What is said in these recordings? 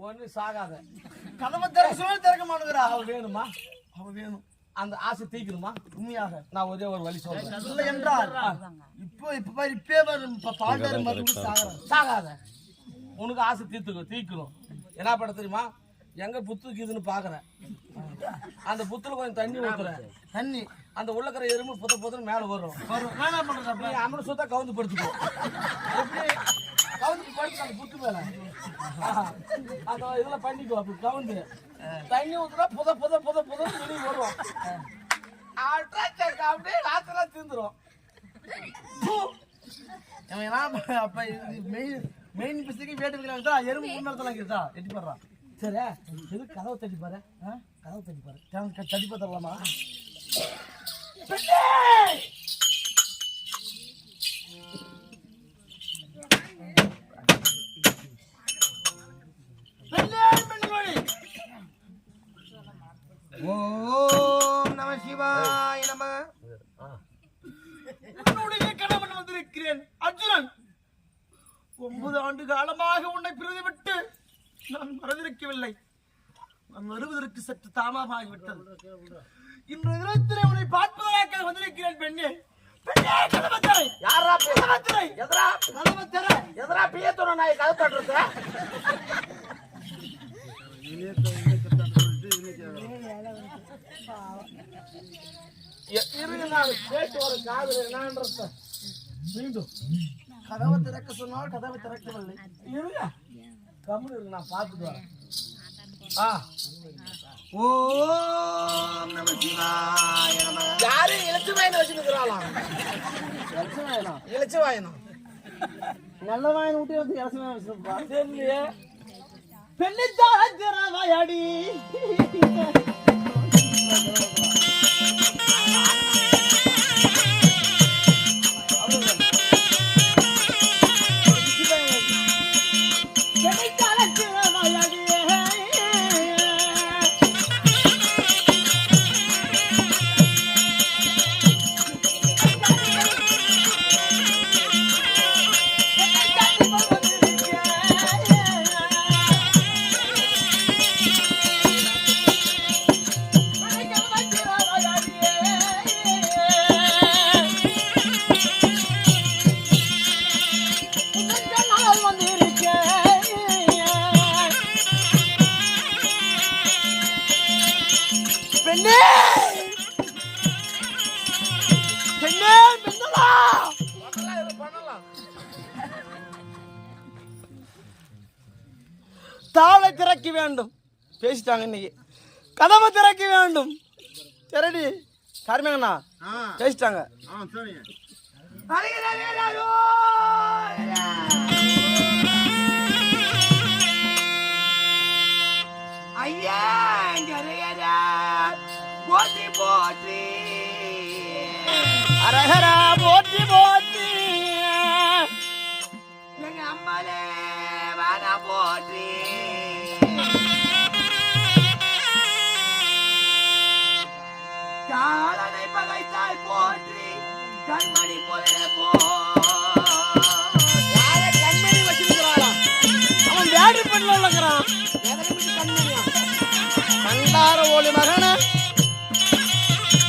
ஒண்ணு சாகாத. கதவை திறக்க மாட்டேங்கிறா. அவ வேணுமா? அவ வேணும். அந்த ஆசை தீக்கணுமா? உண்மையாக நான் ஒரே ஒரு வழி சொல்றேன். இல்லை என்றால் இப்பே பால்டாரு மறுபடியும் சாகாத. உனக்கு ஆசை தீக்கணும். என்ன பண்ண தெரியுமா? எங்க புத்துக்குதுன்னு பாக்குறேன். அந்த புத்துல கொஞ்சம் தண்ணி ஊத்துறேன். தண்ணி அந்த உள்ளக்கிற எறும்பு புத்தன்னு மேல வரும். அம்மனை சுத்தா கவுந்து படுத்துக்கோ. எப்படி கவுந்து படுத்து அந்த புத்து மேல அந்த இதெல்லாம் பண்ணிக்கோ. அப்படி கவுந்து தண்ணி ஊத்துனா புதன்னு வெளியே வரும். அப்படியே ராத்திரம் தீந்துரும். அப்ப மெயின் பிஸ்டிக்கு வேட்டு வைக்கிறாங்க. எறும்பு முன்னெடுத்தலாம் இருக்குதா? எட்டி போடுறான். சரி, எது கதவை தட்டி பாரு. கதவை தட்டி பாரு. தட்டி பார்த்தலாமா? ஓம் நம சிவாய நம. உன்னுடைய கணவன் வந்திருக்கிறேன் அர்ஜுனன். 9 ஆண்டு காலமாக உன்னை பிரிந்து விட்டு நான் மறந்திருக்கவில்லை. நான் வருவதற்கு சற்று தாமதமாகிவிட்டது. இன்று தினத்திலே உன்னை பார்ப்பதற்காக வந்திருக்கிறேன் பெண்ணே. பெண்ணே கதவத்திரை. யாரா கதவத்திரை? எதரா கதவத்திரை? எதரா பியத்தோட நாய் கதை தட்டுறது? கேட்டு ஒரு காதல் என்னன்றத மீண்டும் கதவை திறக்க சொன்னால் கதவை திறக்கவில்லை. இருங்க, கம்முனு நான் பார்த்துட்டு வரேன். ஓம் நம சிவாய நம. யாரு இலச்சு வாயின வச்சுக்கிறாளாம்? இலச்சு வாயனம் நல்ல வாயனை விட்டு வந்து இலச்சு வாயனை வச்சிருப்பா. தெரியலையே. பெண்ணித்தாடி தாளை திறக்க வேண்டும். பேசிட்டாங்க இன்னைக்கு. கதவை திறக்க வேண்டும். சரிடி கார்மேங்கண்ணா பேசிட்டாங்க. ஐயா போற்றி போற்றி அரஹரா போற்றி போற்றி. எங்க அம்மாலே வானா போற்றி. காலனை பகைத்தாய் போற்றி. கண்மணி போலே போ. யார கண்மணி வச்சிருக்கிறாளா? அவன் வேடி பண்ண உள்ளக்கிறான். கண்மணியா? கண்டார ஒளி மகன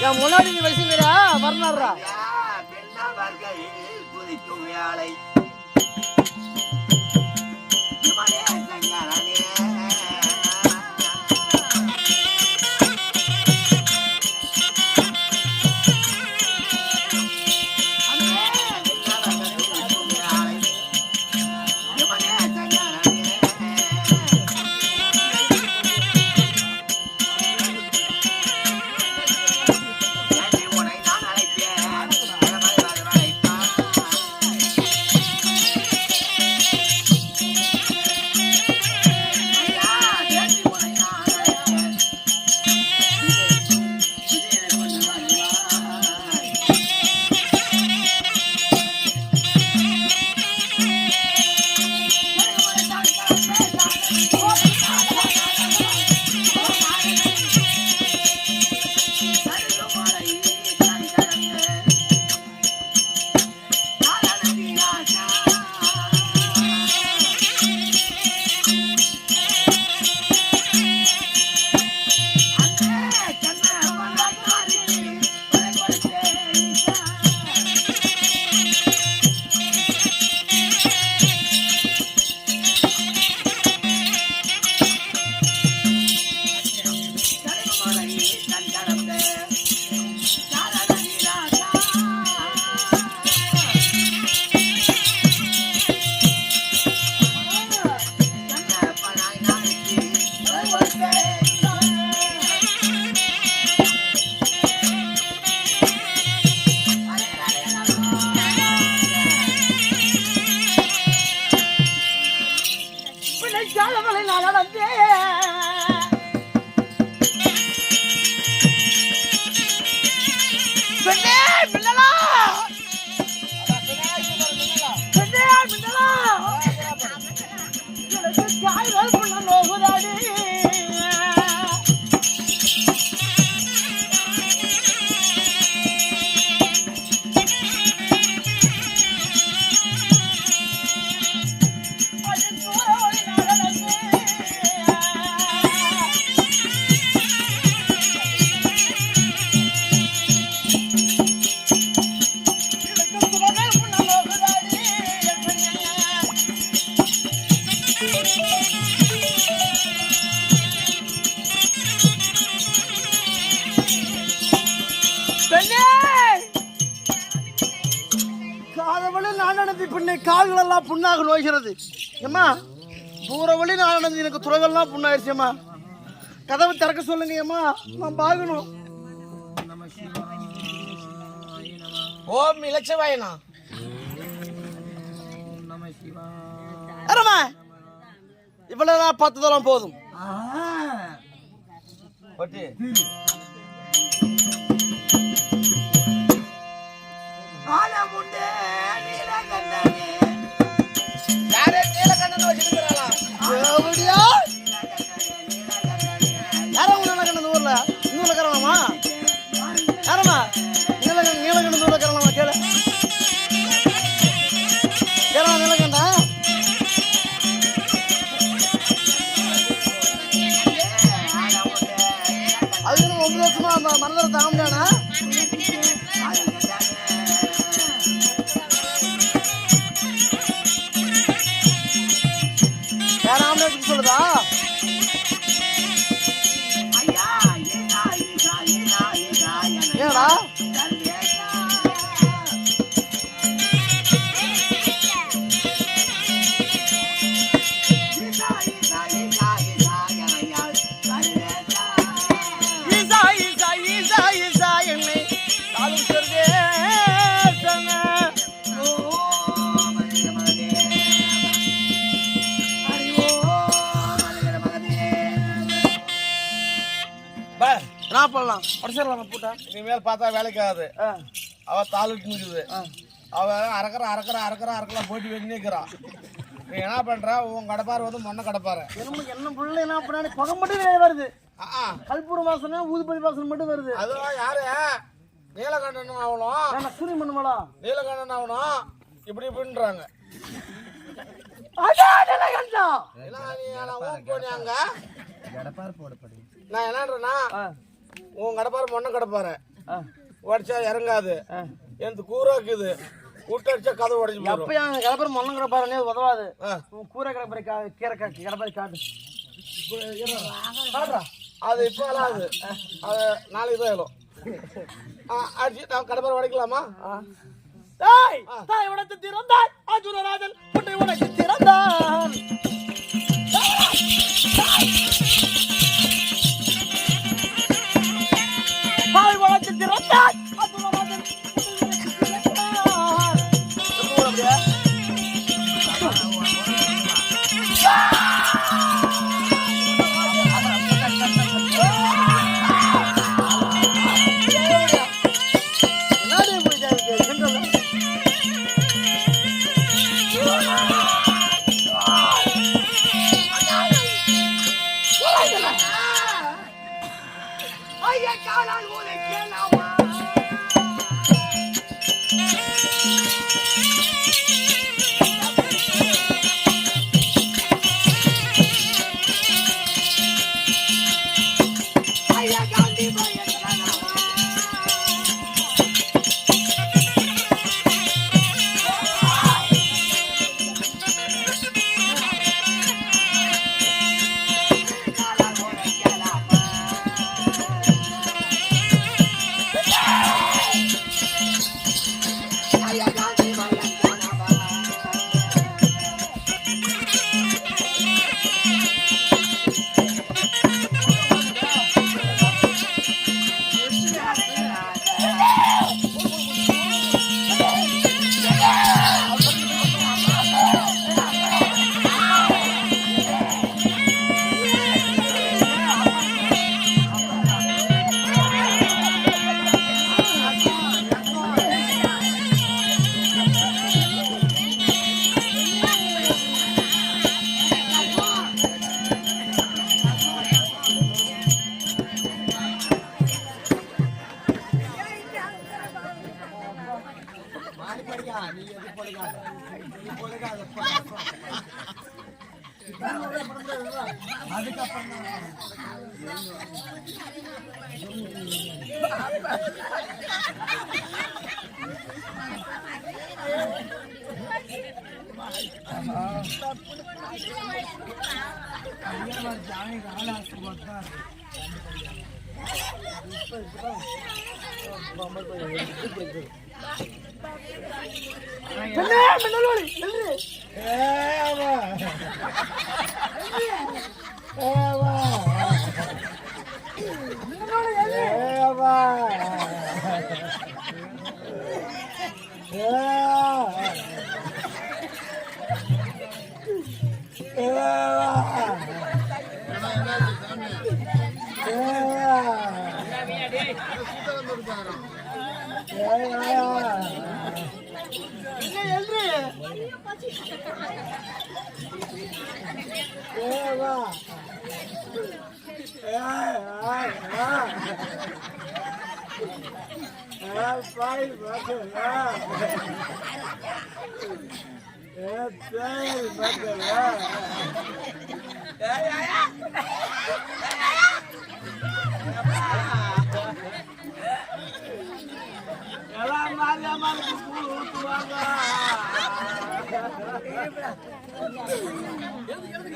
என் முன்னாடி நீ வச்சுக்கிறா வர்ணர்ரா. பெண்ணவர்களில் குதிக்கும் வேலை காலமலை நான் நடந்தேன் பெண்ணே மின்னலா பெண்ணே மின்னலா எனக்கு காய்கள் புண்ண நோகுதாடி கால்கள் எல்லாம் புண்ணாக நோய்கிறது ஏம்மா தூர வழி நான் நடந்து எனக்கு துறவெல்லாம் புண்ணாயிருச்சு அம்மா கதவை திறக்க சொல்லுங்க ஏம்மா நான் பார்க்கணும் ஓம் இலட்சவாயனா அரமா இவ்வளவுதான் 10 தரம் போதும் ஒட்டி ஆனா முண்டே நீலகண்டனே யாரே நீலகண்டன வச்சிருக்காளா எப்படியா யாரோ நீலகண்டன் ஊர்ல இன்னும் கரலாமா யாரமா நீலகண்டன் ஊர்ல கரலாமா கேளு கேளா நீலகண்டா அது 9 வருஷமா அந்த மனதில் தாங்க முடியானா சொல்லுதா ஏடா பண்ணலாம் படிச்சிடலாமா பூட்டா இனிமேல் பார்த்தா வேலைக்கு ஆகுது அவ தாளுட்டு நிற்குது அவ அறக்கலாம் போட்டி வெட்டி நிற்கிறான் நீ என்ன பண்ற உன் கடப்பாரு வந்து மொன்ன கடப்பாரு என்ன புள்ள என்ன பண்ணா புகை மட்டும் வருது கல்பூர வாசனை ஊதுபதி வாசனை மட்டும் வருது அதுதான் யாரு நீலகண்டன் ஆகணும் சூரிய மண்ணுமாடா நீலகண்டன் ஆகணும் இப்படி இப்படின்றாங்க நான் என்னன்றேன்னா உன் கடப்பாரு மொன்ன கடப்பாரு உடச்சா இறங்காது எனக்கு கூறாக்குது விட்டடிச்சா கதை உடச்சு போயிடும் கடப்பாரு மொன்ன கடப்பாரு உதவாது கூரை கடப்பாரு கீரை கடப்பாரு காட்டு அது இப்போ ஆகாது அது நாளைக்கு தான் எழும் அடிச்சு நான் கடப்பாரு உடைக்கலாமா தாய் உடைத்து திறந்தாய் அர்ஜுனராஜன் உன்னை உடைத்து திறந்தான் தாய் உடைத்து திறந்தாய் அர்ஜுனராஜன் அதுக்கப்புறம் ஜாமி காலாஸ்து பார்த்தா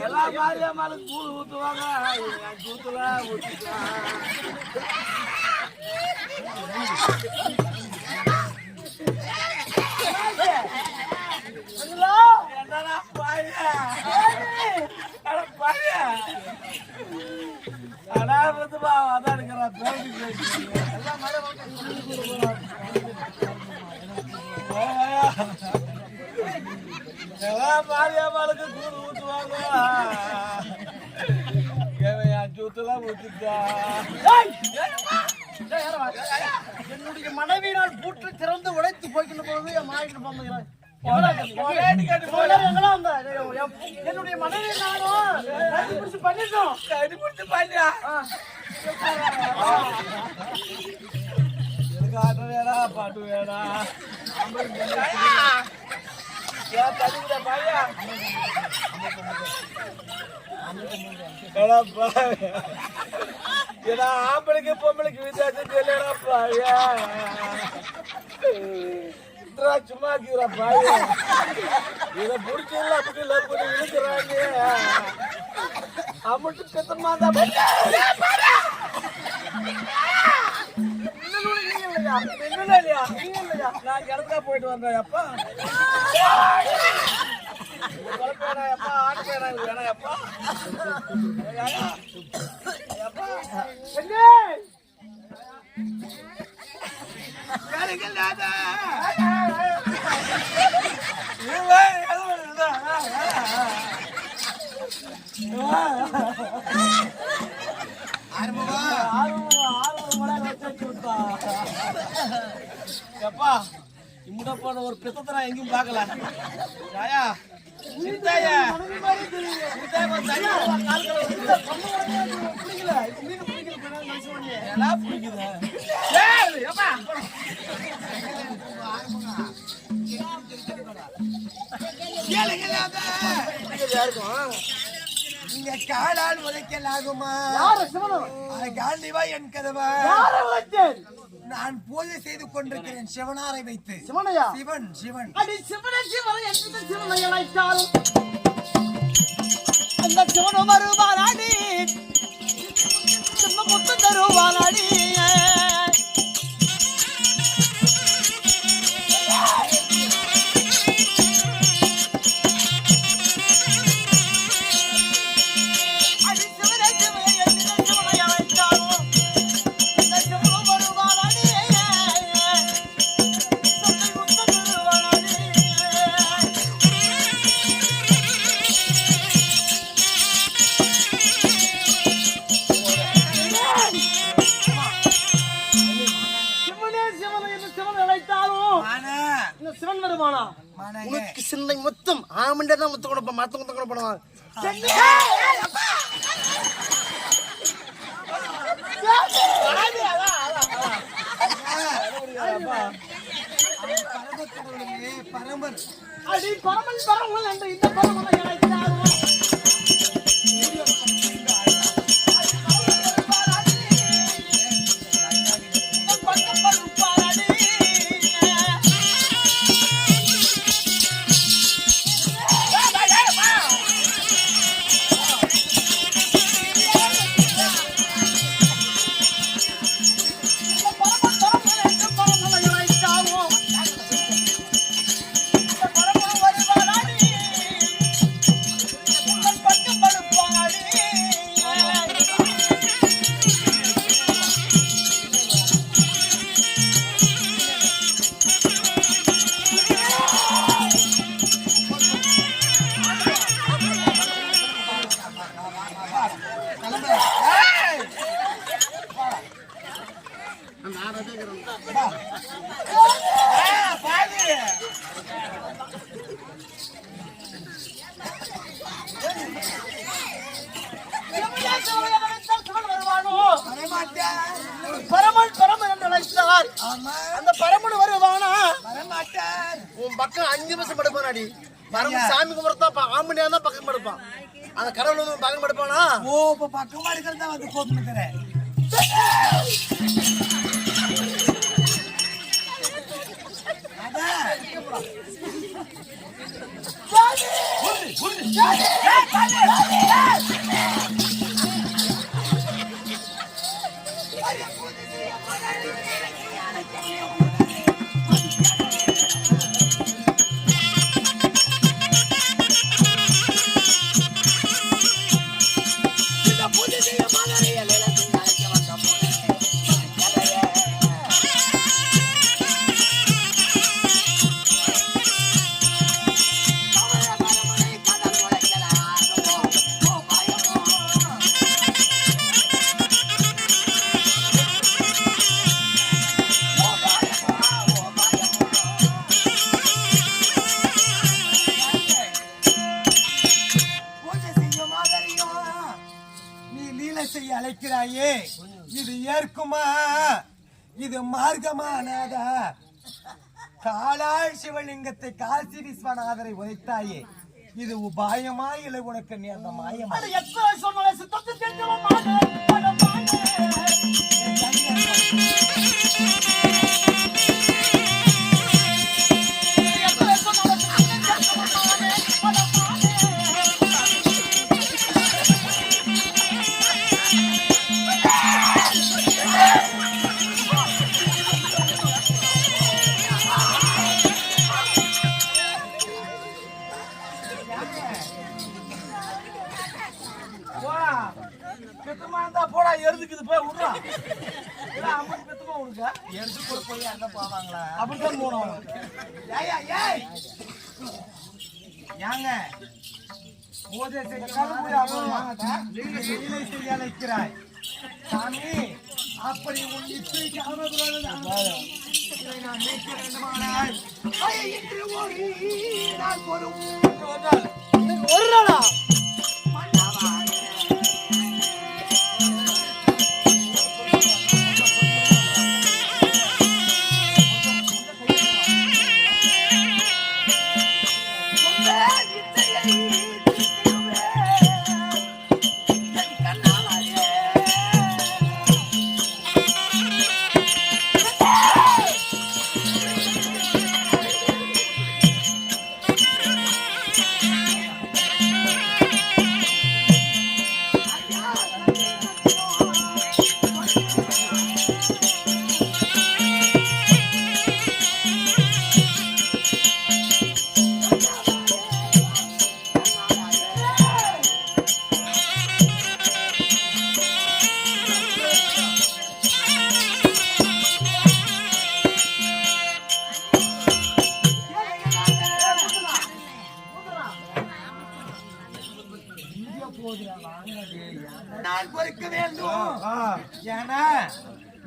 எல்லா மாரியம்மாளுக்கு கூழ் ஊத்துவாங்க கூத்துல என்னடா அடாபத்துமா அதான் இருக்கிறான் மாரியம்மாளுக்கு கூழ் ஊத்துவாங்க ஜூத்துலாம் ஊத்திட்டா என்னுடைய மனைவியினால் பூற்று திறந்து உடைத்து போய்க்கின்ற பொழுது என் மாயிட்டு போகிறேன் என்னுடைய மனைவி நானும் பண்ணிட்டோம் பண்ணியா ஆட்ட வேடா பாட்டு வேடா பையா ஏன்னா ஆம்பளைக்கு பொம்பளைக்கு வித்தியாசம் தெரியலடா பாயா சும்மா இருக்கிறா பாயா இதை பிடிச்சல அப்படி லவ் பண்ணி இழுக்கிறாங்க அம்மட்டு பெத்தமா தான் இல்லையா நான் கிடக்கா போயிட்டு வந்தேன் அப்பா அப்பா ஆட்டு பேனா வேணா அப்பா அப்பா எப்பா இம்முட போன ஒரு பித்தத்தை நான் எங்கேயும் பார்க்கல ஜாயா சித்தாயா நீங்க காலால் உதைக்கலாகுமா காந்திவா என் கதவா நான் பூஜை செய்து கொண்டிருக்கிறேன் சிவனாரை வைத்து சிவனையா சிவன் சிவன் அடி சிவனை சிவனை என்று சிவனை அழைத்தாலும் அந்த சிவனும் வருவாராடி சின்ன முத்து தருவாராடி உனக்கு சின்ன முத்தம் ஆமண்டே தான் முத்து கொடுப்பேன் மத்த முத்தம் கூட பண்ணுவாங்க பரமன் பரமன் என்று இந்த பரமனை அழைத்தாலும் விட்டால் அந்த பரமன் வருவானா? வரமாட்டார். உன் பக்கம் 5 நிமிஷம் படுப்பானாடி. பரமன் சாமி கும்பிட்றதான் ஆம்படியா தான் பக்கம் படுப்பான். அந்த கடவுள் வந்து பக்கம் படுப்பானா? ஓ இப்ப பக்கமா இருக்கிறதா வந்து போட்டுக்கிறேன். அழைக்கிறாயே, இது ஏற்குமா? இது மார்க்கமானதா? காலாள் சிவலிங்கத்தை காசி விஸ்வநாதரை உதைத்தாயே, இது உபாயமா இல்லை உனக்கு நேர்ந்த மாயமா? எத்தனை சொன்னாலே சித்தத்தை கேட்கவும் போடா எருதுக்குது போய் விடுறா. அம்மன் பெத்துமா உனக்கு எடுத்து கூட போய் அங்க போவாங்களா? அப்படித்தான் போனோம். ஏங்க பூஜை செய்ய அழைக்கிறாய் சாமி, அப்படி உன் இச்சைக்கு நான் நீக்க வேண்டுமானால் ஒரு நாளா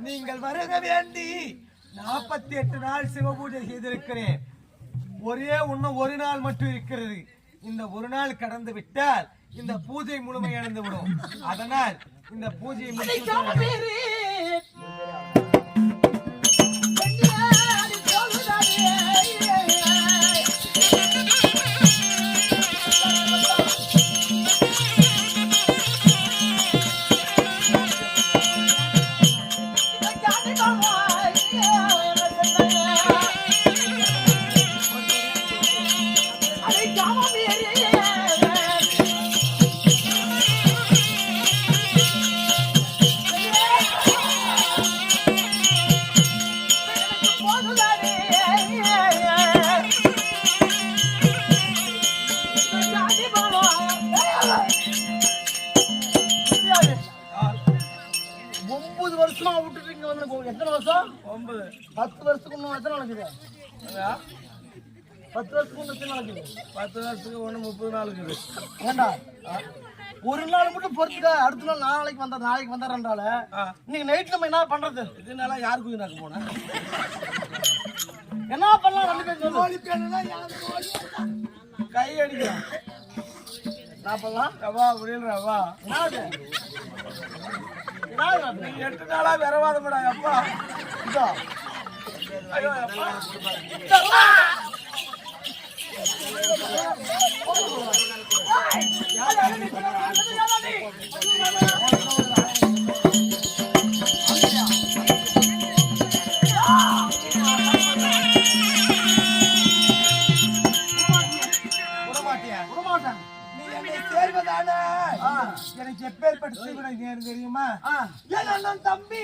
நீங்கள் வருக வேண்டி 48 நாள் சிவபூஜை செய்திருக்கிறேன். இன்னும் ஒரு நாள் மட்டும் இருக்கிறது. இந்த ஒரு நாள் கடந்து விட்டால் இந்த பூஜை முழுமையடைந்து விடும். அதனால் இந்த பூஜையை எத்தனை வருஷம்? 9. 10 வருஷத்துக்கு இன்னும் எத்தனை நடக்குது? 10 வருஷத்துக்கு எத்தனை நடக்குது? 10 வருஷத்துக்கு 30 நாள் இருக்குது. ஏண்டா ஒரு நாள் மட்டும் பொறுத்துக்க, அடுத்த நாள் நாளைக்கு வந்தாரன்றால இன்னைக்கு நைட் நம்ம என்ன பண்றது? இதனால யாருக்கு நாக்கு போன என்ன பண்ணலாம்? 2 பேரும் கை அடிக்கலாம். நான் பண்ணலாம் ரவா முடியலவா என்ன 8 நாளா விரவாதப்படா அப்பா. இதோ எனக்கு எப்பேற்பட்ட செய்வன தெரியுமா? தம்பி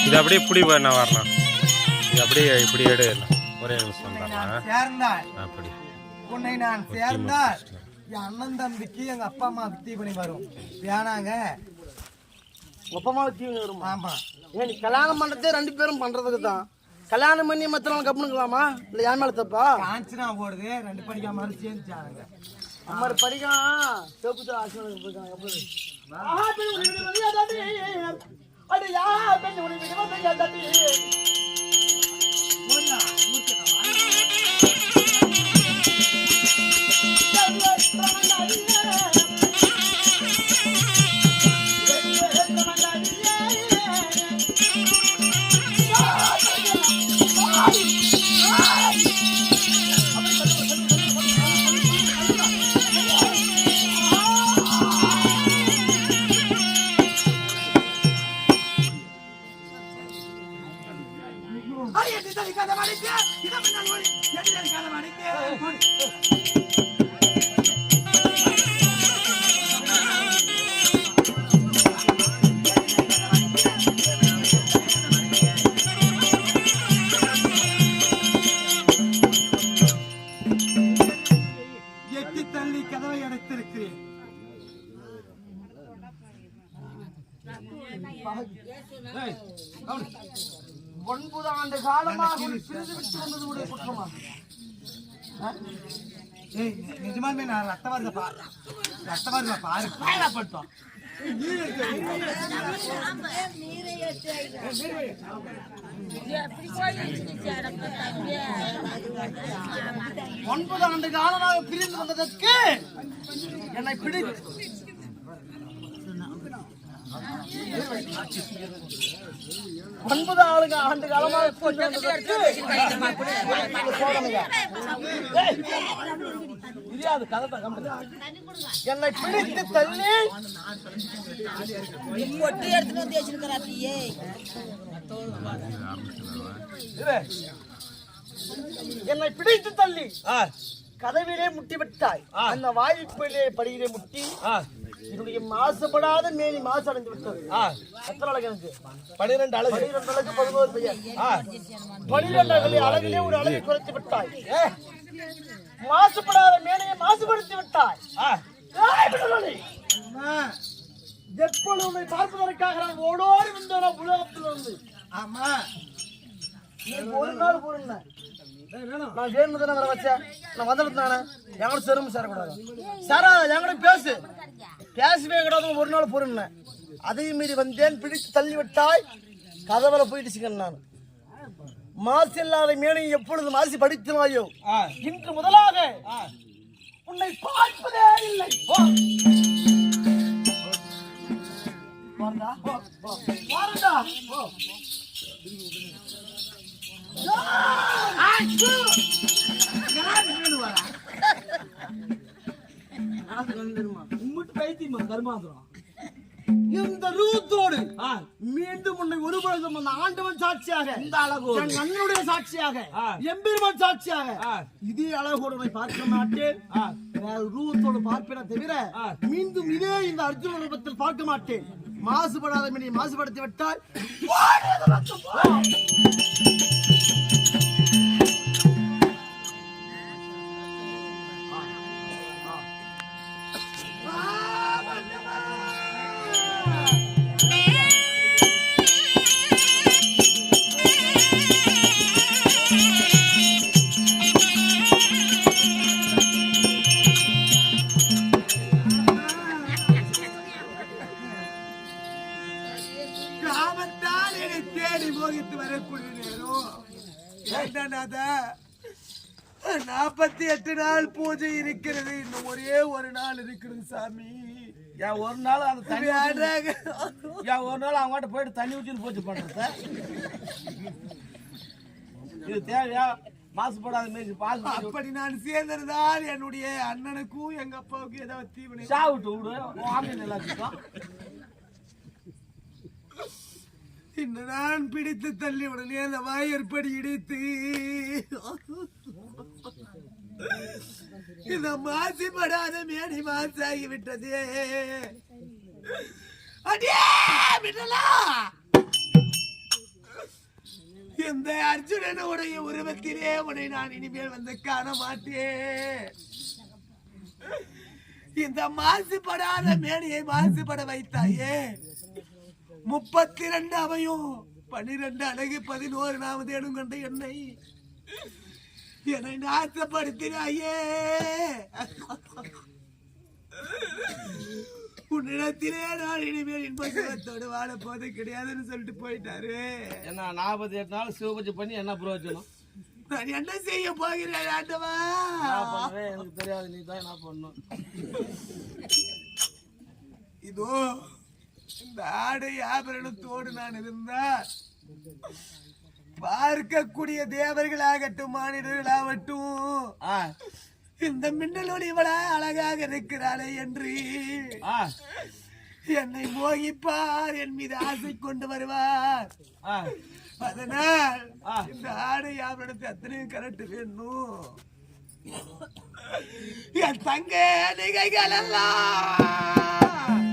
இது அப்படியே இப்படி நான் வரலாம். இது அப்படியே இப்படி எடு. ஒரே நிமிஷம் சேர்ந்தால் அப்படி உன்னை நான் சேர்ந்தால் என் அண்ணன் தம்பிக்கு எங்க அப்பா அம்மாவுக்கு தீபனி வரும். வேணாங்க. அப்பா அம்மாவுக்கு தீபனி வரும்? ஆமா. ஏன் நீ கல்யாணம் பண்றதே 2 பேரும் பண்றதுக்கு தான். கல்யாணம் பண்ணி மத்த நாள் கப்புனுக்கலாமா? இல்ல யார் மேல தப்பா? காஞ்சனா போடுது 2 படிக்காம சேர்ந்துச்சாங்க. அம்மா படிக்கான் சேப்புச்சா ஆசீர்வாதம் போயிட்டாங்க. அடி யா பெண்ணு உனக்கு விடுவதை தட்டி தள்ளி கதவை அடைத்திருக்கிறேன். 9 ஆண்டு காலமாக பிரிந்து விட்டு வந்தது உடைய குற்றமா? நிஜமாலுமே நான் ரத்தவாரித பாரு பயணப்பட்டோம். 9 ஆண்டு காலமாக பிரிந்து வந்ததற்கு என்னை பிடித்து 9 ஆண்டு காலமாக என்னை பிடித்து தள்ளி என்னை பிடித்து தள்ளி கதவிலே முட்டி விட்டாய். அந்த வாய்ப்பிலே படியிலே முட்டி என்னுடைய மாசுபடாத மேனி மாசு அடைந்து விட்டது. எத்தனை அழகு எனக்கு? 12 அழகு. 12 அழகு 11 பெயர். 12 அழகிலே ஒரு அழகை குறைத்து விட்டாய். மாசுபடாத மேனையை மாசுபடுத்தி விட்டாய். எப்பொழுது உன்னை பார்ப்பதற்காக நான் ஓடோடி வந்தோம் உலகத்திலிருந்து. ஆமா. ஒரு நாள் கூறுனேன் நான் வேணும்னு வர வச்சேன். நான் வந்துட்டு நானே எங்கூட செரும்பு சேரக்கூடாது. சாரா எங்கூட பேசவே கூடாது. ஒரு நாள் பொருந்தேன். அதையும் மீறி வந்தேன். பிடித்து தள்ளி விட்டாய். கதவரை போயிடுச்சுங்க. நான் மாசு இல்லாத மேனை எப்பொழுது மாசி படித்தினாயோ இன்று முதலாக உன்னை பார்ப்பதே இல்லை. உம்மிட்டு பைத்தியமா கருமாந்திரம் இந்த ரூபத்தோடு ஆ, மீண்டும் உன்னை ஒரு பொழுதும் அந்த ஆண்டவன் சாட்சியாக இந்த அழகோடு என் அண்ணனுடைய சாட்சியாக ஆ. எம்பெருமான் சாட்சியாக ஆ, இதே அழகோடு உன்னை பார்க்க மாட்டேன் ஆ, வேறு ரூபத்தோடு பார்ப்பேன தவிர ஆ. மீண்டும் இதே இந்த அர்ஜுன ரூபத்தில் பார்க்க மாட்டேன் மாசுபடாத மினி மாசுபடுத்தி விட்டால் காமத்தால் என்னை தேடி போகிட்டு வரக்கூடிய நேரம் என்னன்னாதா 48 நாள் பூஜை இருக்கிறது. இன்னும் ஒரே ஒரு நாள் இருக்கிறது சாமி. ஏன் ஒரு நாள் அந்த தண்ணி ஆடுறாங்க. ஏன் ஒரு நாள் அவங்ககிட்ட போயிட்டு தண்ணி ஊற்றின்னு போச்சு பண்றத இது தேவையா? மாசுபடாத மேய்ச்சி பாசு அப்படி நான் சேர்ந்திருந்தால் என்னுடைய அண்ணனுக்கும் எங்க அப்பாவுக்கும் ஏதாவது தீவனை சாவிட்டு விடு ஆமீன் எல்லாத்துக்கும். இன்னும் நான் பிடித்து தள்ளி உடனே அந்த வாயற்படி இடித்து இந்த மாசுபடாத மேனி மாசாகி விட்டதே. அடியே விடலா இந்த அர்ஜுனனுடைய உருவத்திலே உன்னை நான் இனிமேல் வந்து காண மாட்டேன். இந்த மாசுபடாத மேனியை மாசுபட வைத்தாயே. 32 அவையும் 12 அழகு 11 நாம தேடும் கண்ட என்னை நாசப்படுத்தினாயே. உன்னிடத்திலே நான் இனிமேல் இன்ப சுகத்தோடு வாழ போது கிடையாதுன்னு சொல்லிட்டு போயிட்டாரு. என்ன 48 நாள் சிவபூஜை பண்ணி என்ன பிரயோஜனம்? நான் என்ன செய்ய போகிறேன் ஆண்டவா? நான் பண்ணுவேன், எனக்கு தெரியாது, நீ தான் என்ன பண்ணணும். இதோ இந்த ஆடை ஆபரணத்தோடு நான் இருந்தால் பார்க்கக்கூடிய தேவர்களாகட்டும் மானிடர்களாகட்டும் இந்த மின்னலோடு இவளா அழகாக இருக்கிறாளே என்று என்னை மோகிப்பார், என் மீது ஆசை கொண்டு வருவார். அதனால் இந்த ஆடை ஆபரணத்தை அத்தனையும் கரெக்ட் வேணும். என் தங்க நிகைகள் எல்லாம்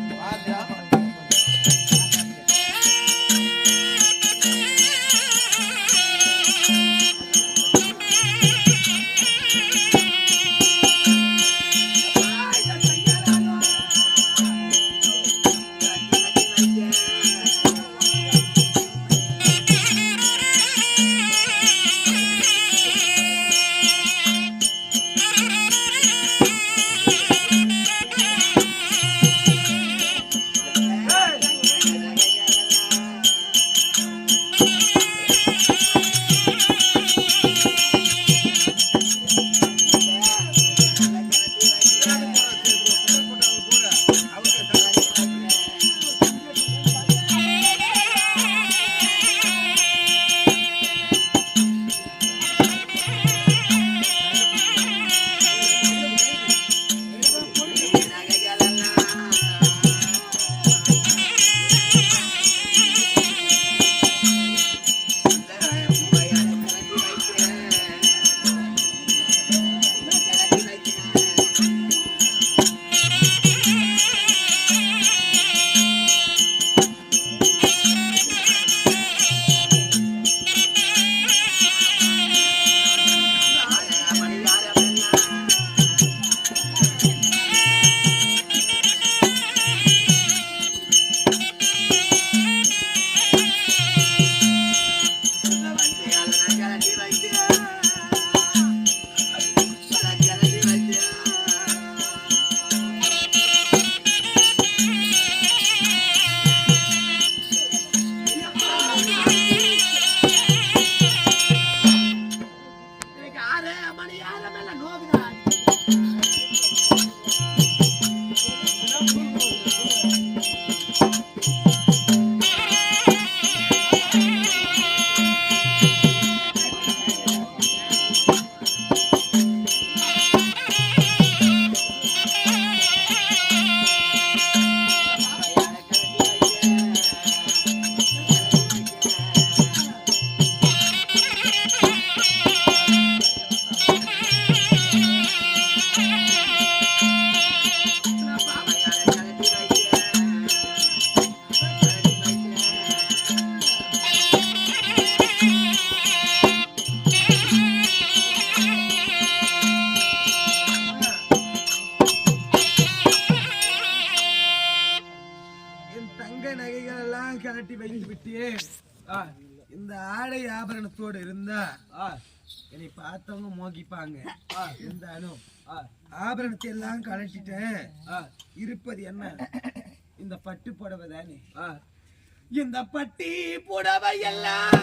கழட்டி வைத்து விட்டேன். இந்த ஆடை ஆபரணத்தோடு இருந்தா என்னை பார்த்தவங்க மோகிப்பாங்க. இருந்தாலும் ஆபரணத்தை எல்லாம் கழட்டிட்டேன். இருப்பது என்ன? இந்த பட்டு புடவை தானே. இந்த பட்டி புடவை எல்லாம்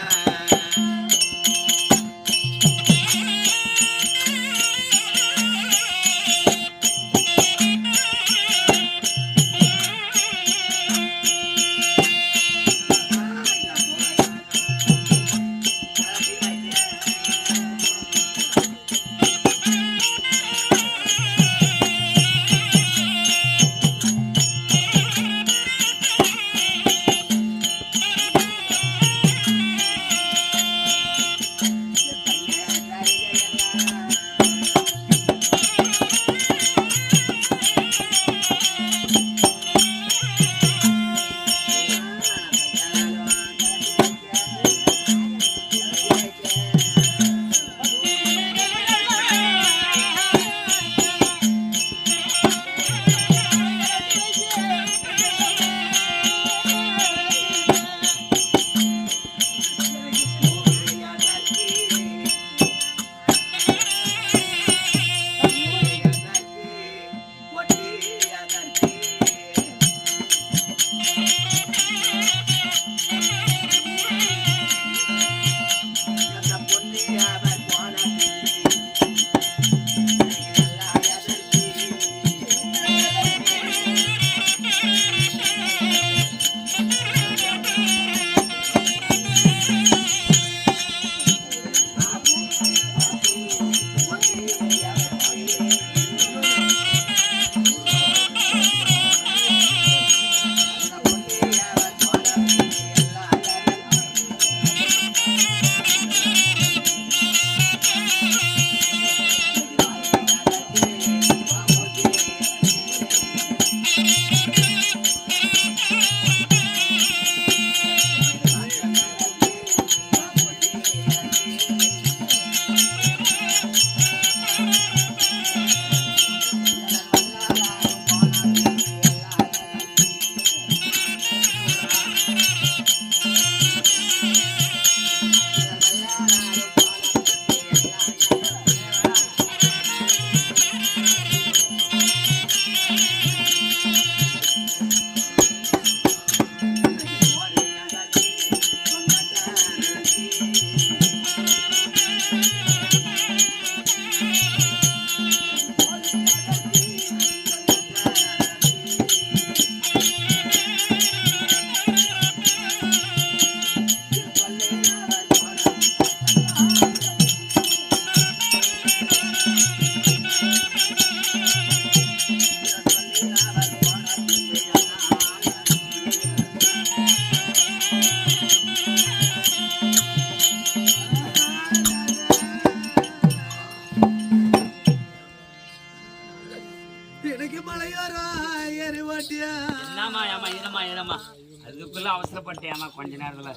அதுக்குள்ள அவசரப்பட்டேன் கொஞ்ச நேரத்துல.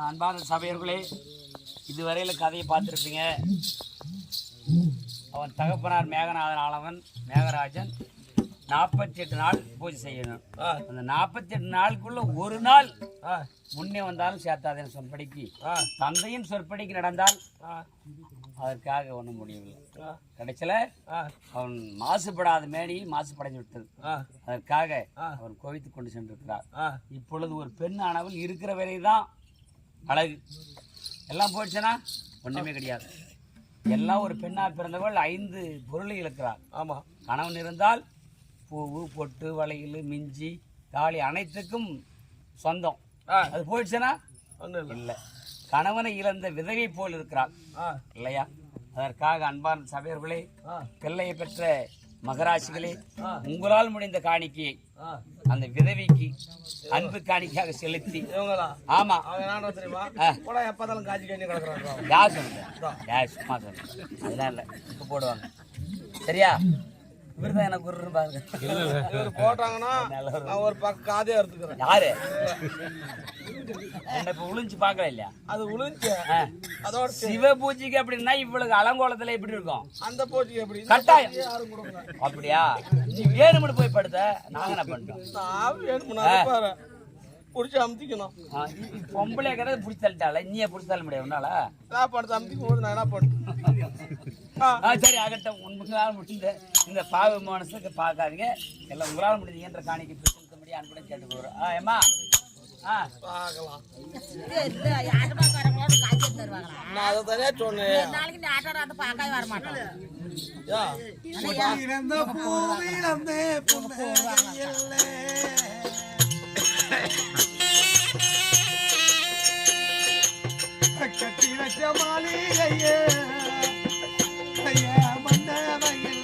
அன்பான சபையர்களே, இதுவரையில கதையை பார்த்துருப்பீங்க. அவன் தகப்பனார் மேகநாதன் ஆளவன் மேகராஜன் 48 நாள் பூஜை செய்யணும். அந்த 48 நாளுக்குள்ள ஒரு நாள் முன்னே வந்தாலும் சேர்த்தாதேன்னு சொற்படிக்கு தந்தையின் சொற்படிக்கு நடந்தால் அதற்காக ஒன்றும் முடியவில்லை. கடைசியில் அவன் மாசுபடாத மேனி மாசுபடைஞ்சு விட்டது. அதற்காக அவன் கோவித்து கொண்டு சென்றிருக்கிறார். இப்பொழுது ஒரு பெண் ஆனவள் இருக்கிற வரைதான் அழகு. எல்லாம் போயிடுச்சுன்னா ஒன்றுமே கிடையாது. எல்லாம் ஒரு பெண்ணாக பிறந்தவள் 5 பொருளை இழக்கிறார். ஆமாம், கணவன் இருந்தால் பூவு பொட்டு வளையல் மிஞ்சி தாலி அனைத்துக்கும் சொந்தம். அது போயிடுச்சுன்னா ஒன்றும் இல்லை. கணவனை இழந்த விதவை போல் இருக்கிறாள் இல்லையா? அதற்காக அன்பான சபையர்களே, பிள்ளையை பெற்ற மகராசிகளே, உங்களால் முடிந்த காணிக்கையை அந்த விதவிக்கு அன்பு காணிக்கையாக செலுத்தி. ஆமா, எப்பதாலும் காட்சி கண்ணி கிடக்குறாங்க. யார் சொல்லுங்க? யார் சும்மா சொல்லுங்க, அதெல்லாம் இல்லை, இப்போ போடுவாங்க. சரியா? இவர்தான் எனக்கு ஒரு பாருங்க. இவர் போட்டாங்கன்னா நான் ஒரு பக்கம் காதே எடுத்துக்கிறேன். யாரு என்ன இப்ப உளிஞ்சு பாக்கல இல்லையா? அது உளுந்து அதோட சிவ பூஜைக்கு அப்படின்னா இவ்வளவு அலங்கோலத்துல எப்படி இருக்கும்? அந்த போட்டிக்கு எப்படி கட்டாயம் யாரும் கொடுக்கல. அப்படியா? நீ வேணும்னு போய் படுத்த, நாங்க என்ன பண்ணிட்டோம்? நான் வேணும்னா பாரு புடிச்சு அமுத்திக்கணும். பொம்பளை கிடையாது புடிச்சு தள்ளிட்டால, நீயே புடிச்சு தள்ள முடியாது உன்னால. நான் படுத்து அமுத்திக்கும் போது நான் என்ன பண்ணேன்? சரி ஆகட்டும், உங்களால் முடிந்த இந்த பாவ மனசுக்கு பார்க்காதீங்க. எல்லாம் உங்களால் முடிஞ்சீங்கன்ற காணிக்கு பிடிச்சிருக்க முடியும் அன்புடன் கேட்டு போகிறோம். ஏமா பார்க்கலாம். தருவாங்களா? நான் அதை தனியா சொன்னேன். நாளைக்கு நீ ஆட்டோட அந்த பார்க்கவே வர மாட்டோம். இறந்த பூவிழந்த புன்னகையில்ல கட்டி வச்ச மாளிகையே மண்டபையில்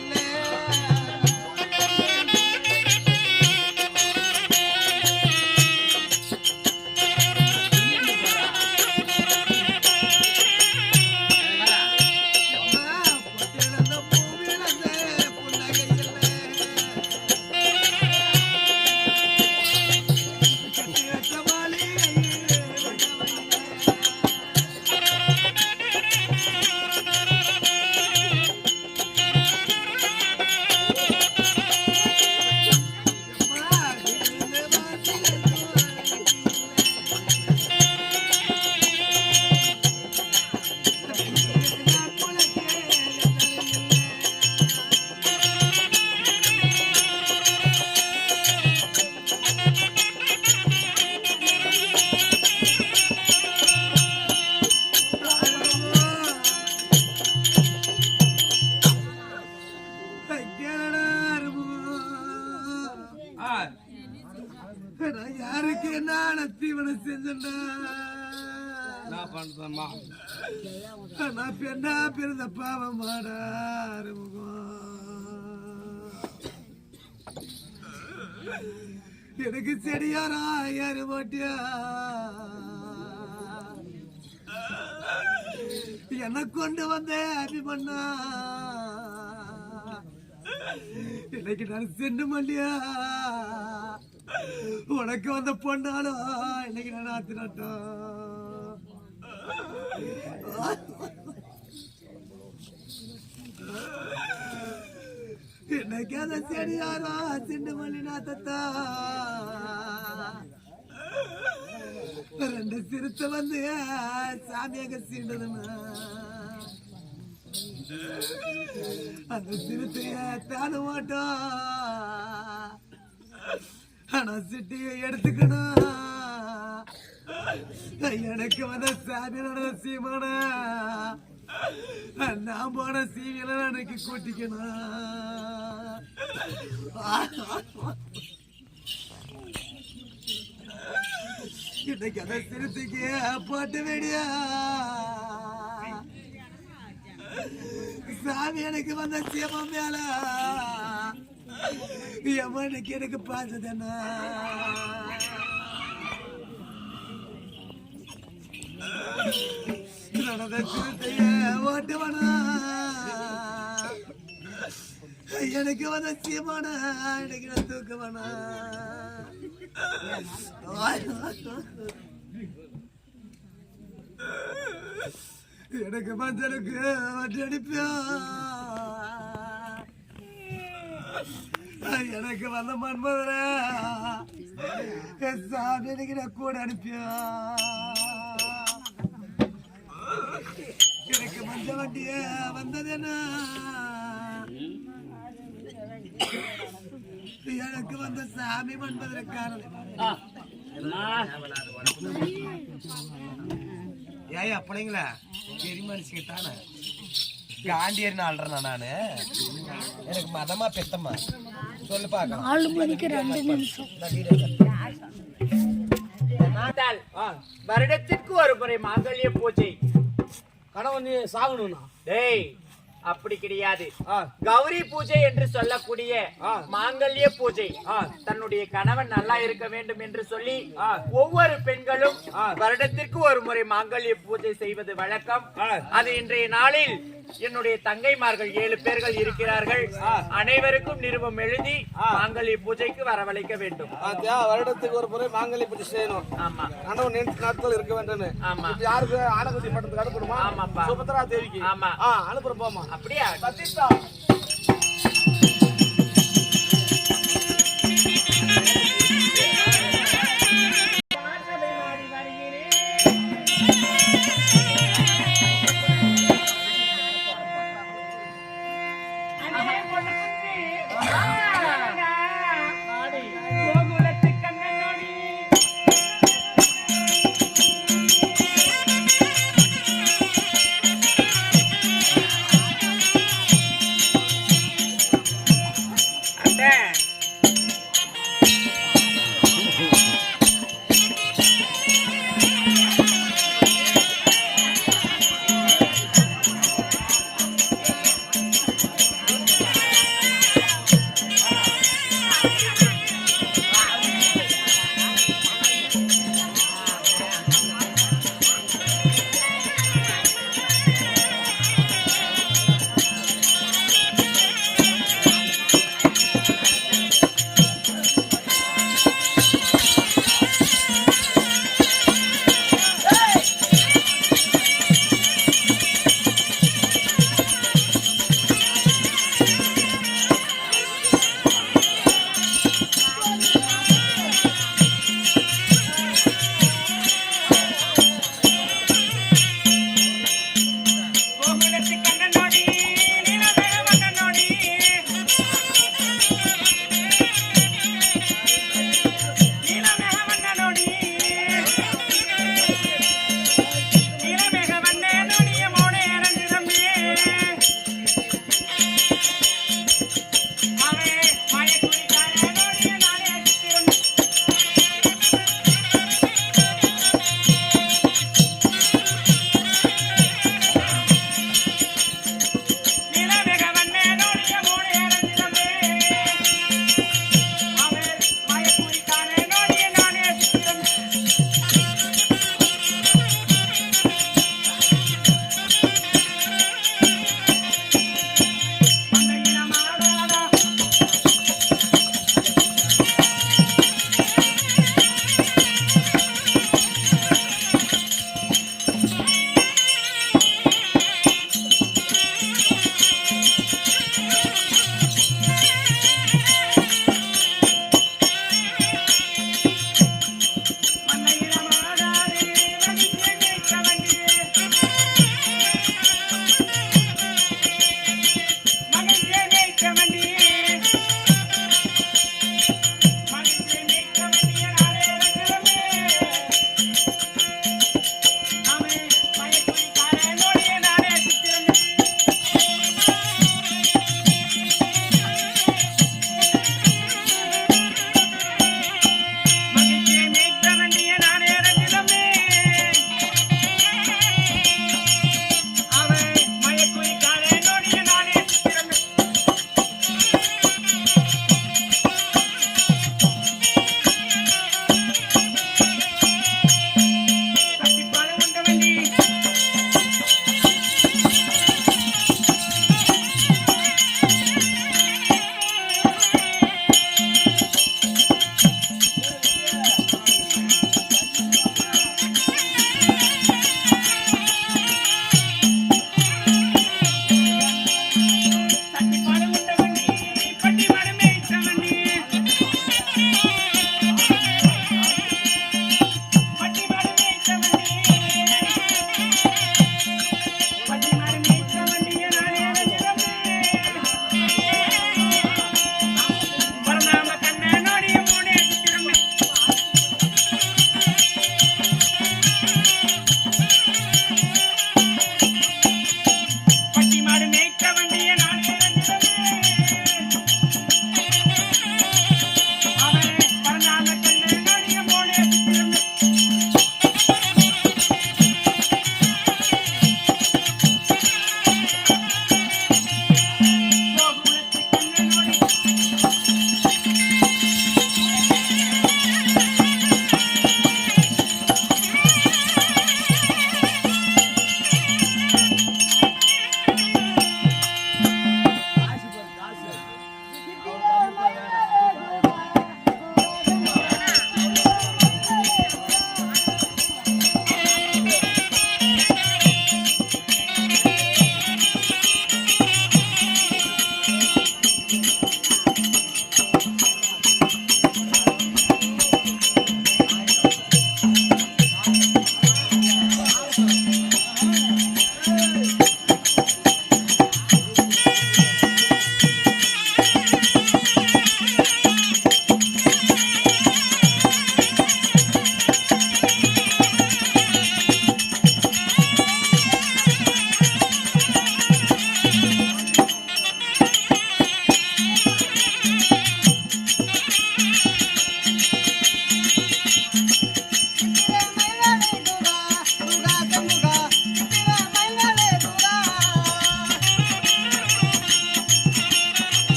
யாருக்கு என்ன தீவனம் செஞ்சா நான் பண்றேம்மா. நான் பெண்ணா பிறந்த பாவமாடா எனக்கு செடியாரா யாரு மாட்டியா என்ன கொண்டு வந்த அபிமன்னா இன்னைக்கு நான் சென்று மல்லியா உனக்கு வந்த பொண்ணாலும் இன்னைக்கு நான் ஆத்தினாட்டம். இன்னைக்கு அந்த செடியாரா சென்று மல்லி நாத்தத்தா ரெண்டு சிறுத்தை வந்து சாமியாக சீண்டதுன்னா அந்த சிறுத்தைய தானு மாட்டோம். ஆனா சிட்டியை எடுத்துக்கணும். எனக்கு வந்த சாமியோட சீமான நான் போன சீவியில எனக்கு கூட்டிக்கணும். இன்னைக்கு அந்த சிறுத்தைக்கு போட்டு வேடியா சாமி எனக்கு வந்த சீமம் மேல எவனுக்கு எனக்கு பார்த்ததுன்னா நடந்த சிறுத்தைய ஓட்டுவனா எனக்கு வந்த சீமான எனக்கு நான் தூக்குவனா எனக்கு மஞ்சளுக்கு அடிப்பியா எனக்கு வந்த மன்மதுர சாமி எனக்கு நான் கூட அனுப்பியா எனக்கு மஞ்ச வண்டிய வந்தது என்ன எனக்கு வந்த சாமி மன்மதுரக்காரன் ஏயா பிள்ளைங்களா பெரிய மனுஷங்கிட்டான காண்டியர்னு ஆள்றேன் நானு எனக்கு மதமா பெத்தம்மா சொல்லு பாக்க 4 மணிக்கு 2 நிமிஷம் வருடத்திற்கு ஒரு முறை மாங்கல்ய பூஜை. கணவன் நீ சாகணும்னா டேய் அப்படி கிடையாது. கௌரி பூஜை என்று சொல்லக்கூடிய மாங்கல்ய பூஜை தன்னுடைய கணவன் நல்லா இருக்க வேண்டும் என்று சொல்லி ஒவ்வொரு பெண்களும் வருடத்திற்கு ஒரு முறை மாங்கல்ய பூஜை செய்வது வழக்கம். அது இன்றைய நாளில் என்னுடைய தங்கைமார்கள் 7 பேர்கள் இருக்கிறார்கள். அனைவருக்கும் நிருபம் எழுதி மாங்கல்ய பூஜைக்கு வரவழைக்க வேண்டும். வருடத்துக்கு ஒரு முறை மாங்கல்ய பூஜை செய்யணும். ஆமா, கனவு நீண்ட நாட்கள் இருக்க வேண்டும். ஆமா. யாருக்கு ஆனகுதி பட்டத்துக்கு அனுப்பணுமா? ஆமாப்பா. சுபத்ரா தேவிக்கு. ஆமா. அனுப்புறோம் போமா. அப்படியா? சதீஷா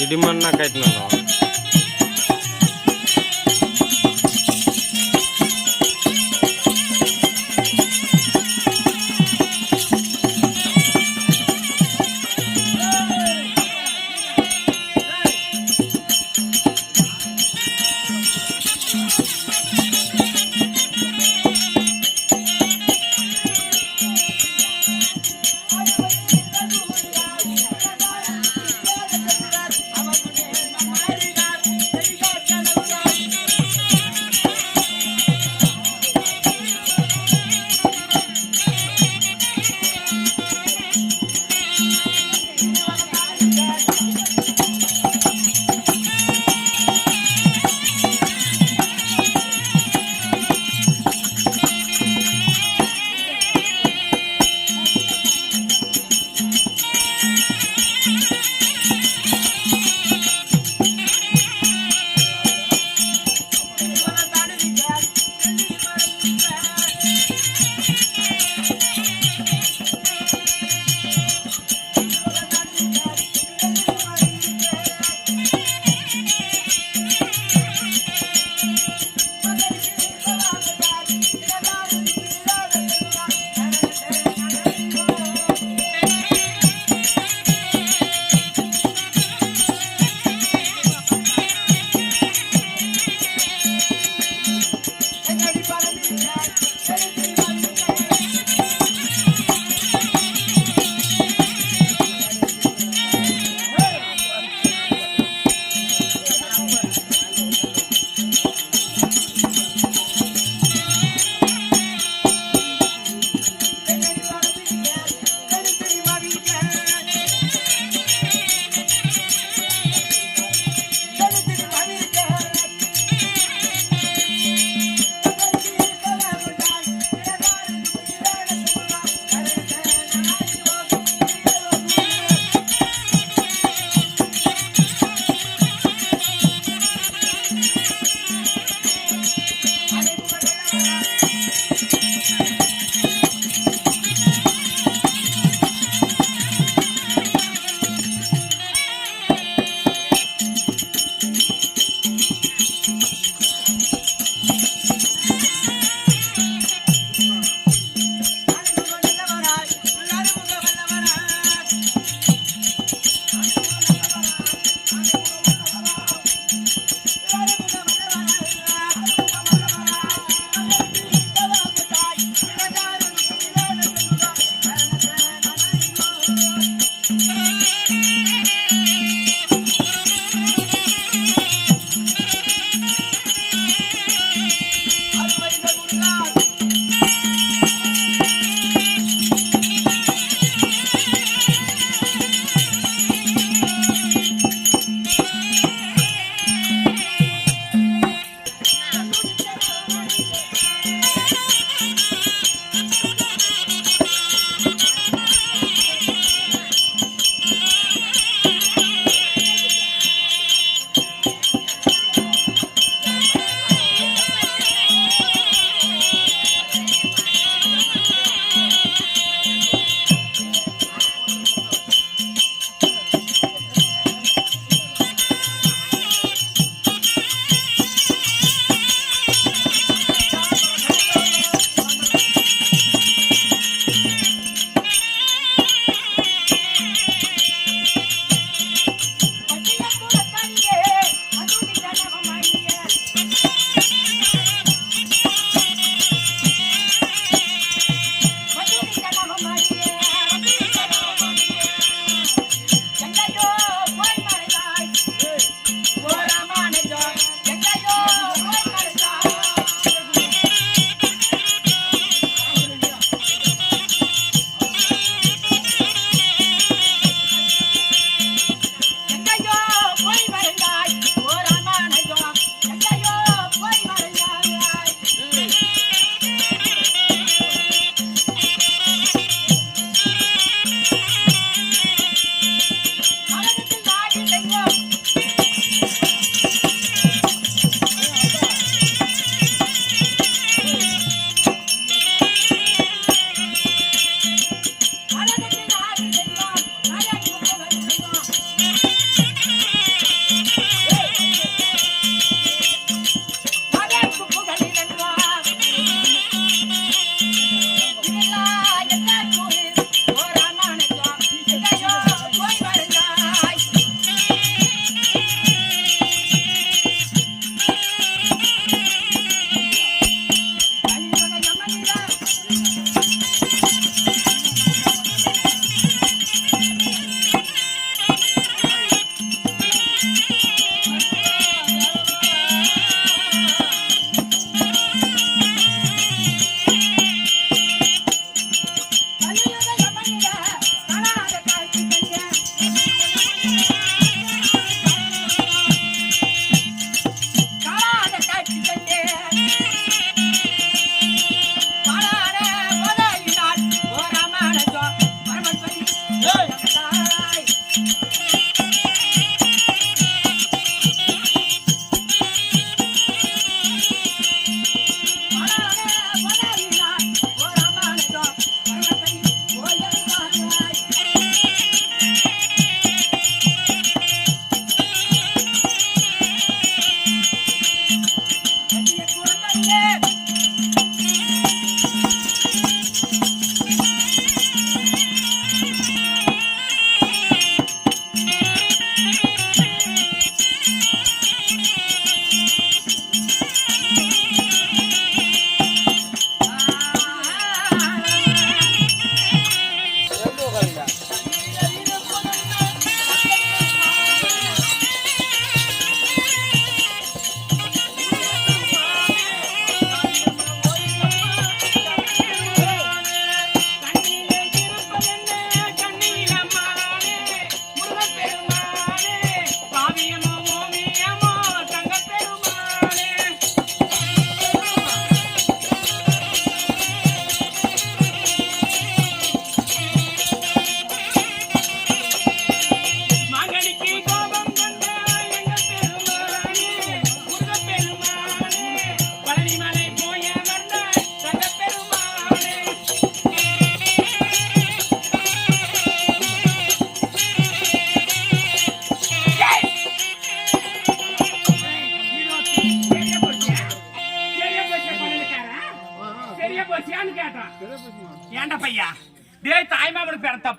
இடிமண்ணா கட்டணும் அவன்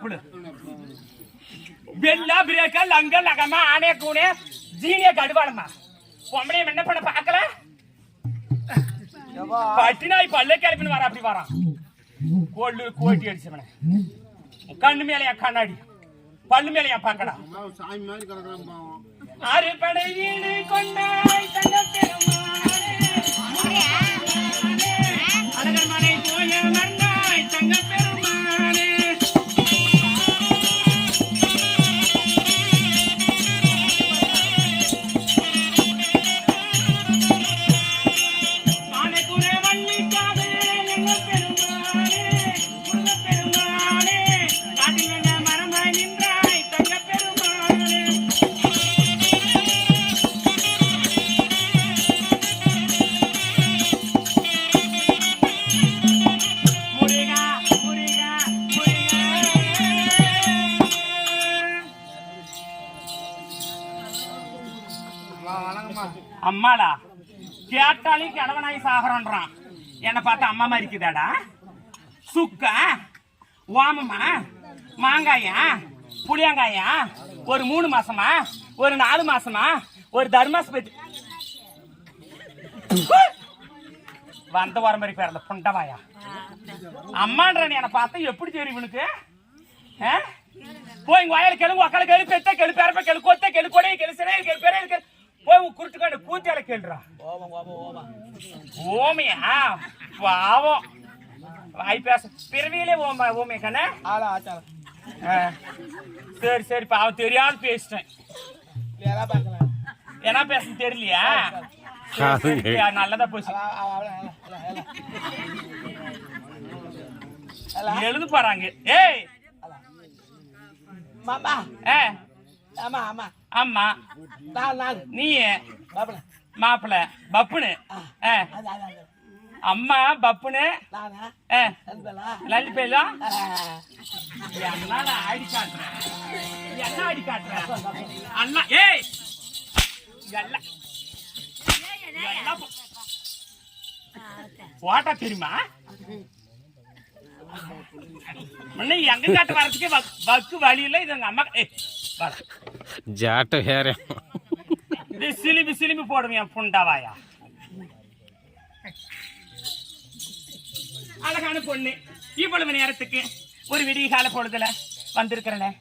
தப்புடு பெல்லா பிரேக்கா லங்க லகமா ஆனே கூனே ஜீனிய கடுவாளமா பொம்பளைய என்ன பண்ண பாக்கல பட்டினாய் பல்ல கிளப்பின்னு வர அப்படி வரான் கோல்லு கோட்டி அடிச்சவன கண்ணு மேல என் கண்ணாடி பல்லு மேல என் பாக்கடா ஆறு படை வீடு கொண்டாய் தங்க பெருமானே அழகர் மனை போய மன்னாய் தங்க பெருமானே அம்மாடா கேட்டாலே கிழவனாய் சாகரன்றான் என்ன பார்த்தா அம்மா மாதிரி இருக்குதாடா சுக்கா ஓமமா மாங்காயா புளியங்காயா ஒரு 3 மாசமா ஒரு 4 மாசமா ஒரு தர்மாஸ்பதி வந்த வர மாதிரி பேர் அந்த புண்டவாயா அம்மான்றன்னு என்ன பார்த்தா எப்படி தெரியும் இவனுக்கு போய் வாயில கெழு ஒக்கால கெழு பெத்த கெழு பேரப்ப கெழு கொத்த கெழு கொடை கெழு சினை கெழு பேரே போய் குருட்டுக்காண்டு கூத்தியால கேள்றா ஓமையா பாவம் வாய் பேச பிறவியிலே ஓமே கண்ணே சரி சரி பாவம் தெரியாம பேசிட்டேன் என்ன பேச தெரியலையா நல்லதா போச்சு எழுது போறாங்க ஏய் ஆமா நீ மாப்பிள்ள பப்புனு அம்மா பப்புனு லஞ்சு பேலா என்ன ஆடி காட்டுற என்ன ஆடி காட்டுற அண்ணா ஏய் போட்டா தெரியுமா எங்க காட்டு வரதுக்கு வக்கு வழி இல்ல இது எங்க அம்மா ஜாட்ட வேற சிலிபி சிலிபி போடுவேன் புண்டாவாயா அழகான பொண்ணு இவ்வளவு நேரத்துக்கு ஒரு விடிய கால பொழுதுல வந்திருக்கிறேன்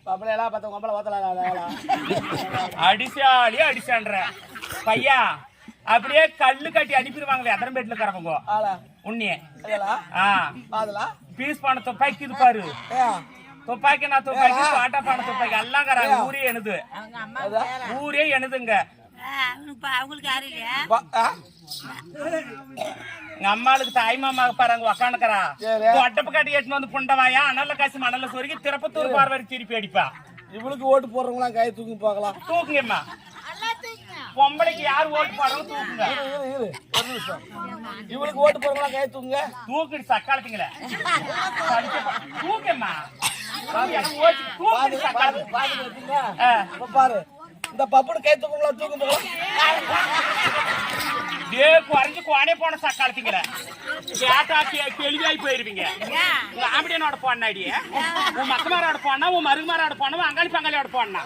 அடிசாலி அடிசான்ற பையா அப்படியே கல்லு கட்டி அனுப்பிடுவாங்களே எத்தனை பேட்ல இருக்கிறவங்க உன்னிய பீஸ் பண்ண துப்பாக்கி இது பாரு துப்பாக்கி நான் துப்பாக்கி பாட்டா பாட துப்பாக்கி எல்லாம் கராங்க ஊரே எனது ஊரே எனதுங்க எங்க அம்மாளுக்கு தாய் மாமா பாருங்க உக்காந்துக்கிறா ஒட்டப்பு காட்டி எட்டுன்னு வந்து புண்டவாயா அனல்ல காசு மணல்ல சொருகி திருப்பத்தூர் பார்வரி திருப்பி அடிப்பா இவளுக்கு ஓட்டு போடுறவங்களா கை தூக்கி பார்க்கலாம் தூக்குங்கம்மா பொம்பளைக்கு யார் ஓட்டு போடுறவங்க தூக்குங்க ஒரு நிமிஷம் இவளுக்கு ஓட்டு போடுறவங்களா கை தூக்குங்க தூக்கிட்டு சக்காலத்துங்கள தூக்கம்மா தூக்கிட்டு சக்காலத்து பாரு இந்த பப்புனு கை தூக்குங்களா தூக்கும் குறைஞ்சு கோனே போன சக்காலத்துங்கிற கேட்டா கேள்வியாய் போயிருவீங்க உங்க ஆம்படியனோட போனாடி உன் மக்கமாரோட போனா உன் மருகுமாரோட போனா உன் அங்காளி பங்காளியோட போனா